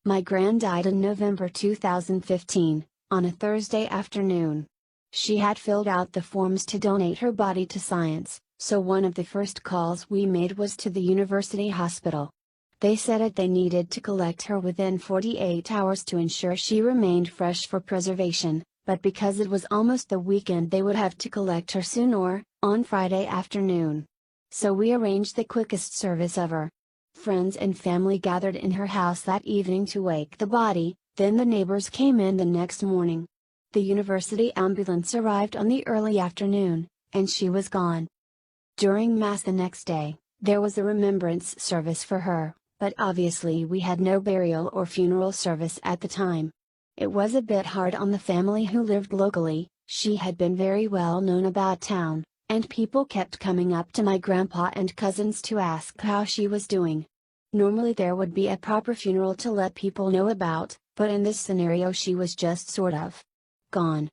My gran died in November 2015, on a Thursday afternoon. She had filled out the forms to donate her body to science, so one of the first calls we made was to the university hospital. They said that they needed to collect her within 48 hours to ensure she remained fresh for preservation, but because it was almost the weekend they would have to collect her soon or, on Friday afternoon. So we arranged the quickest service ever. Friends and family gathered in her house that evening to wake the body, then the neighbors came in the next morning. The university ambulance arrived on the early afternoon, and she was gone. During Mass the next day, there was a remembrance service for her, but obviously we had no burial or funeral service at the time. It was a bit hard on the family who lived locally. She had been very well known about town, and people kept coming up to my grandpa and cousins to ask how she was doing. Normally there would be a proper funeral to let people know about, but in this scenario she was just sort of gone.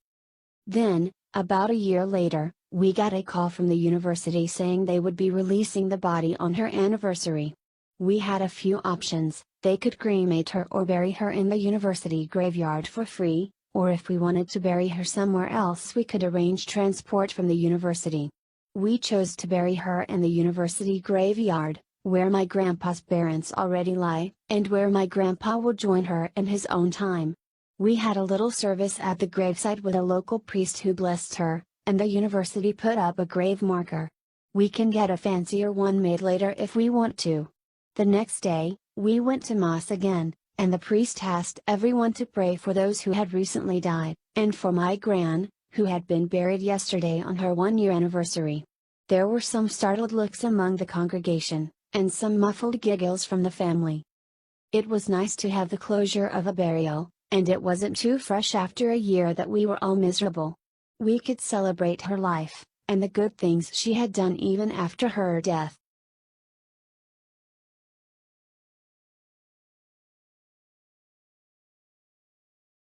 Then, about a year later, we got a call from the university saying they would be releasing the body on her anniversary. We had a few options: they could cremate her or bury her in the university graveyard for free, or if we wanted to bury her somewhere else we could arrange transport from the university. We chose to bury her in the university graveyard, where my grandpa's parents already lie, and where my grandpa will join her in his own time. We had a little service at the gravesite with a local priest who blessed her, and the university put up a grave marker. We can get a fancier one made later if we want to. The next day, we went to Mass again, and the priest asked everyone to pray for those who had recently died, and for my gran, who had been buried yesterday on her 1-year anniversary. There were some startled looks among the congregation, and some muffled giggles from the family. It was nice to have the closure of a burial, and it wasn't too fresh after a year that we were all miserable. We could celebrate her life, and the good things she had done even after her death.